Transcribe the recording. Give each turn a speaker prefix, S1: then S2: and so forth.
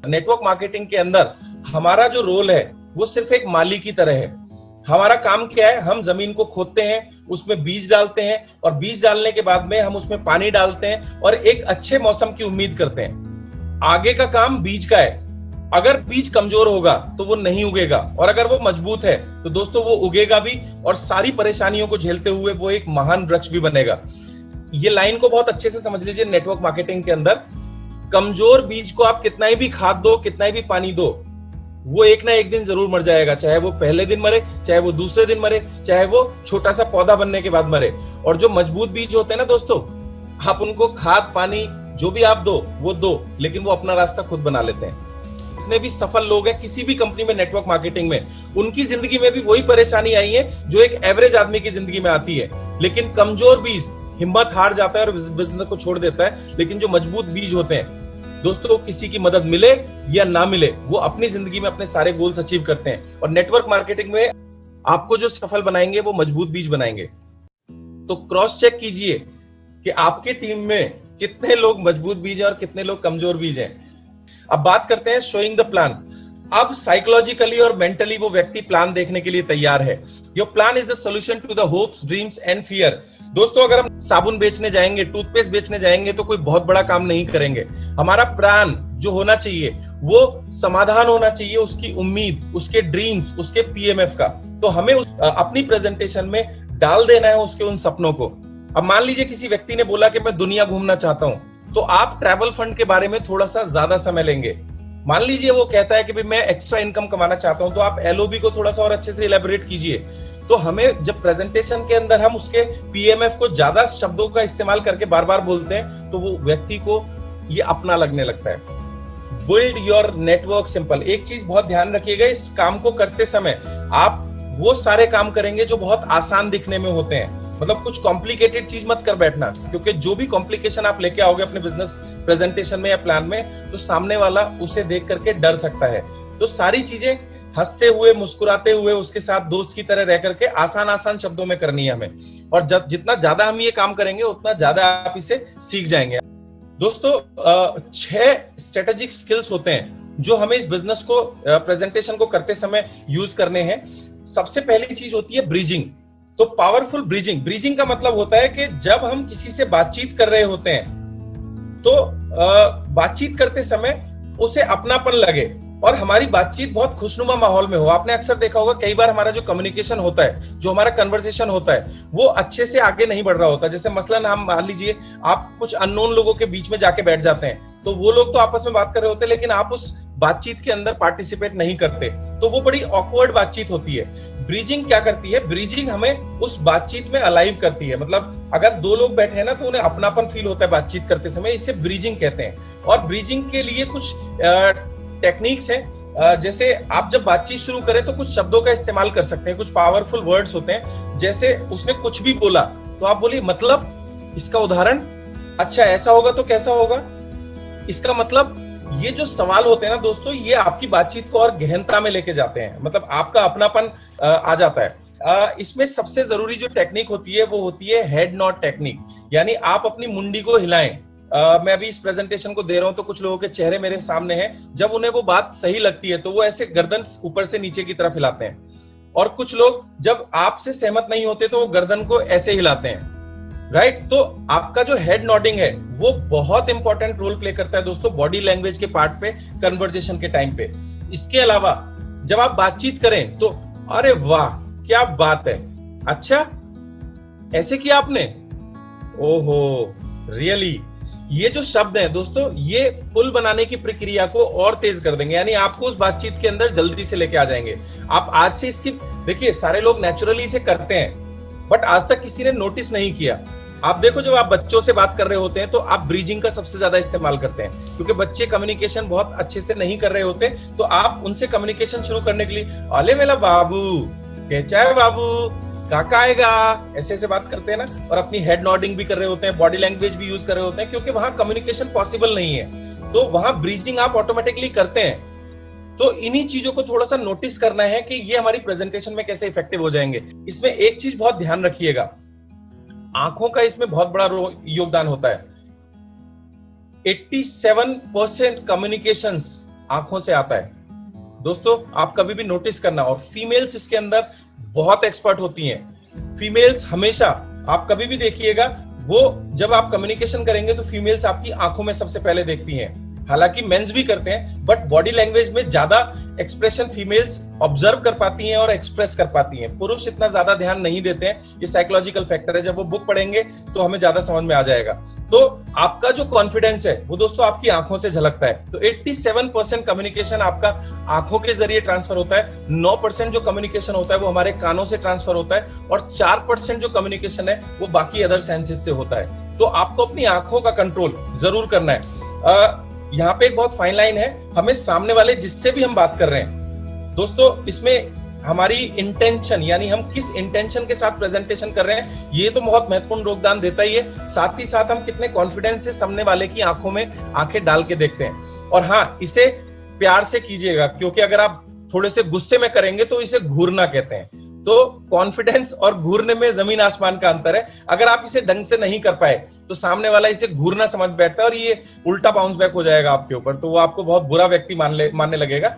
S1: Network marketing के अंदर हमारा जो रोल है वो सिर्फ एक माली की तरह है। हमारा काम क्या है, हम जमीन को खोदते हैं, उसमें बीज डालते हैं और बीज डालने के बाद में हम उसमें पानी डालते हैं और एक अच्छे मौसम की उम्मीद करते हैं। आगे का काम बीज का है। अगर बीज कमजोर होगा तो वो नहीं उगेगा और अगर वो मजबूत है तो दोस्तों वो उगेगा भी और सारी परेशानियों को झेलते हुए वो एक महान वृक्ष भी बनेगा। ये लाइन को बहुत अच्छे से समझ लीजिए। नेटवर्क मार्केटिंग के अंदर कमजोर बीज को आप कितना ही भी खाद दो, कितना ही भी पानी दो, वो एक ना एक दिन जरूर मर जाएगा। चाहे वो पहले दिन मरे, चाहे वो दूसरे दिन मरे, चाहे वो छोटा सा पौधा बनने के बाद मरे। और जो मजबूत बीज होते हैं ना दोस्तों, आप उनको खाद पानी जो भी आप दो वो दो, लेकिन वो अपना रास्ता खुद बना लेते हैं। जितने भी सफल लोग हैं किसी भी कंपनी में नेटवर्क मार्केटिंग में, उनकी जिंदगी में भी वही परेशानी आई है जो एक एवरेज आदमी की जिंदगी में आती है। लेकिन कमजोर बीज हिम्मत हार जाता है और बिजनेस को छोड़ देता है। लेकिन जो मजबूत बीज होते हैं दोस्तों, किसी की मदद मिले या ना मिले, वो अपनी जिंदगी में अपने सारे गोल्स अचीव करते हैं। और नेटवर्क मार्केटिंग में आपको जो सफल बनाएंगे वो मजबूत बीज बनाएंगे। तो क्रॉस चेक कीजिए कि आपके टीम में कितने लोग मजबूत बीज हैं और कितने लोग कमजोर बीज हैं। अब बात करते हैं शोइंग द प्लान। अब साइकोलॉजिकली और मेंटली वो व्यक्ति प्लान देखने के लिए तैयार है। Your plan is the solution to the hopes, dreams and fear. दोस्तों, अगर हम साबुन बेचने जाएंगे, टूथपेस्ट बेचने जाएंगे तो कोई बहुत बड़ा काम नहीं करेंगे। हमारा प्लान जो होना चाहिए वो समाधान होना चाहिए, उसकी उम्मीद, उसके ड्रीम्स, उसके पीएमएफ का। तो हमें अपनी प्रेजेंटेशन में डाल देना है उसके उन सपनों को। अब मान लीजिए किसी व्यक्ति ने बोला कि मैं दुनिया घूमना चाहता हूं, तो आप ट्रैवल फंड के बारे में थोड़ा सा ज्यादा समय लेंगे। मान लीजिए वो कहता है कि भाई मैं एक्स्ट्रा इनकम कमाना चाहता हूं, तो आप एलओबी को थोड़ा सा और अच्छे से इलेबोरेट कीजिए। तो हमें जब प्रेजेंटेशन के अंदर हम उसके पीएमएफ को ज्यादा शब्दों का इस्तेमाल करके बार बार बोलते हैं तो वो व्यक्ति को ये अपना लगने लगता है। Build your network simple. एक चीज बहुत ध्यान रखिएगा, इस काम को करते समय आप वो सारे काम करेंगे जो बहुत आसान दिखने में होते हैं। मतलब कुछ कॉम्प्लिकेटेड चीज मत कर बैठना, क्योंकि जो भी कॉम्प्लिकेशन आप लेके आओगे अपने बिजनेस प्रेजेंटेशन में या प्लान में, तो सामने वाला उसे देख करके डर सकता है। तो सारी चीजें हंसते हुए, मुस्कुराते हुए, उसके साथ दोस्त की तरह रह करके आसान आसान शब्दों में करनी है हमें। और जितना ज्यादा हम ये काम करेंगे उतना ज्यादा आप इसे सीख जाएंगे। दोस्तों, 6 स्ट्रेटेजिक स्किल्स होते हैं जो हमें इस बिजनेस को प्रेजेंटेशन को करते समय यूज करने हैं। सबसे पहली चीज होती है ब्रीजिंग। तो पावरफुल ब्रीजिंग। ब्रीजिंग का मतलब होता है कि जब हम किसी से बातचीत कर रहे होते हैं तो बातचीत करते समय उसे अपनापन लगे और हमारी बातचीत बहुत खुशनुमा माहौल में हो। आपने अक्सर देखा होगा कई बार हमारा जो कम्युनिकेशन होता है, जो हमारा कन्वर्सेशन होता है, वो अच्छे से आगे नहीं बढ़ रहा होता। जैसे मसलन हम मान लीजिए आप कुछ अननोन लोगों के बीच में जाके बैठ जाते हैं, तो वो लोग तो आपस में बात कर रहे होते हैं लेकिन आप उस बातचीत के अंदर पार्टिसिपेट नहीं करते, तो वो बड़ी ऑकवर्ड बातचीत होती है। ब्रीजिंग क्या करती है? ब्रीजिंग हमें उस बातचीत में अलाइव करती है। मतलब अगर 2 लोग बैठे हैं ना तो उन्हें अपनापन फील होता है बातचीत करते समय, इसे ब्रीजिंग कहते हैं। और ब्रीजिंग के लिए कुछ टेक्निक्स हैं। जैसे आप जब बातचीत शुरू करें तो कुछ शब्दों का इस्तेमाल कर सकते हैं, कुछ पावरफुल वर्ड्स होते हैं। जैसे उसने कुछ भी बोला तो आप बोलिए मतलब, इसका उदाहरण, अच्छा ऐसा होगा तो कैसा होगा, इसका मतलब। ये जो सवाल होते हैं ना दोस्तों, ये आपकी बातचीत को और गहनता में लेके जाते हैं, मतलब आपका अपनापन आ जाता है। इसमें सबसे जरूरी जो टेक्निक होती है वो होती है हेड नॉड टेक्निक, यानी आप अपनी मुंडी को हिलाएं। मैं अभी इस प्रेजेंटेशन को दे रहा हूं तो कुछ लोगों के चेहरे मेरे सामने हैं, जब उन्हें वो बात सही लगती है तो वो ऐसे गर्दन ऊपर से नीचे की तरफ हिलाते हैं। और कुछ लोग जब आपसे सहमत नहीं होते तो वो गर्दन को ऐसे हिलाते हैं, राइट। तो आपका जो हेड नॉडिंग है वो बहुत इंपॉर्टेंट रोल प्ले करता है दोस्तों बॉडी लैंग्वेज के पार्ट पे, कन्वर्सेशन के टाइम पे। इसके अलावा जब आप बातचीत करें तो अरे वाह क्या बात है, अच्छा ऐसे किया आपने, ओहो रियली, ये जो शब्द हैं दोस्तों, ये पुल बनाने की प्रक्रिया को और तेज कर देंगे, यानी आपको उस बातचीत के अंदर जल्दी से लेके आ जाएंगे। आप आज से इसकी, देखिए सारे लोग नेचुरली इसे करते हैं बट आज तक किसी ने नोटिस नहीं किया। आप देखो जब आप बच्चों से बात कर रहे होते हैं तो आप ब्रीजिंग का सबसे ज्यादा इस्तेमाल करते हैं, क्योंकि बच्चे कम्युनिकेशन बहुत अच्छे से नहीं कर रहे होते, तो आप उनसे कम्युनिकेशन शुरू करने के लिए अले मेला बाबू, कैसा है बाबू, काका आएगा, ऐसे ऐसे बात करते हैं ना। और अपनी हेड नॉडिंग भी कर रहे होते हैं, बॉडी लैंग्वेज भी यूज कर रहे होते हैं, क्योंकि वहां कम्युनिकेशन पॉसिबल नहीं है, तो वहां ब्रीजिंग आप ऑटोमेटिकली करते हैं। तो इन्हीं चीजों को थोड़ा सा नोटिस करना है कि ये हमारी प्रेजेंटेशन में कैसे इफेक्टिव हो जाएंगे। इसमें एक चीज बहुत ध्यान रखिएगा, आंखों का इसमें बहुत बड़ा योगदान होता है। 87% कम्युनिकेशंस आंखों से आता है। दोस्तों आप कभी भी नोटिस करना, और फीमेल्स इसके अंदर बहुत एक्सपर्ट होती हैं। फीमेल्स हमेशा, आप कभी भी देखिएगा, वो जब आप कम्युनिकेशन करेंगे तो फीमेल्स आपकी आंखों में सबसे पहले देखती हैं। हालांकि मेंस भी करते हैं, बट बॉडी लैंग्वेज में ज्यादा एक्सप्रेशन फीमेल्स ऑब्जर्व कर पाती हैं और एक्सप्रेस कर पाती हैं। पुरुष इतना ज्यादा ध्यान नहीं देते हैं, ये साइकोलॉजिकल फैक्टर है। जब वो बुक पढ़ेंगे तो हमें ज्यादा समझ में आ जाएगा। तो आपका जो कॉन्फिडेंस है वो दोस्तों आपकी आंखों से झलकता है। तो 87% कम्युनिकेशन आपका आंखों के जरिए ट्रांसफर होता है, 9% जो कम्युनिकेशन होता है वो हमारे कानों से ट्रांसफर होता है, और 4% जो कम्युनिकेशन है वो बाकी अदर सेंसेस से होता है। तो आपको अपनी आंखों का कंट्रोल जरूर करना है। यहाँ पे एक बहुत फाइन लाइन है, हमें सामने वाले जिससे भी हम बात कर रहे हैं दोस्तों, इसमें हमारी इंटेंशन, यानी हम किस इंटेंशन के साथ प्रेजेंटेशन कर रहे हैं, ये तो बहुत महत्वपूर्ण योगदान देता ही है। साथ ही साथ हम कितने कॉन्फिडेंस से सामने वाले की आंखों में आंखें डाल के देखते हैं। और हाँ, इसे प्यार से कीजिएगा, क्योंकि अगर आप थोड़े से गुस्से में करेंगे तो इसे घूरना कहते हैं। तो कॉन्फिडेंस और घूरने में जमीन आसमान का अंतर है। अगर आप इसे ढंग से नहीं कर पाए तो सामने वाला इसे घूरना समझ बैठता है और ये उल्टा बाउंस बैक हो जाएगा आपके ऊपर, तो वो आपको बहुत बुरा व्यक्ति मानने लगेगा।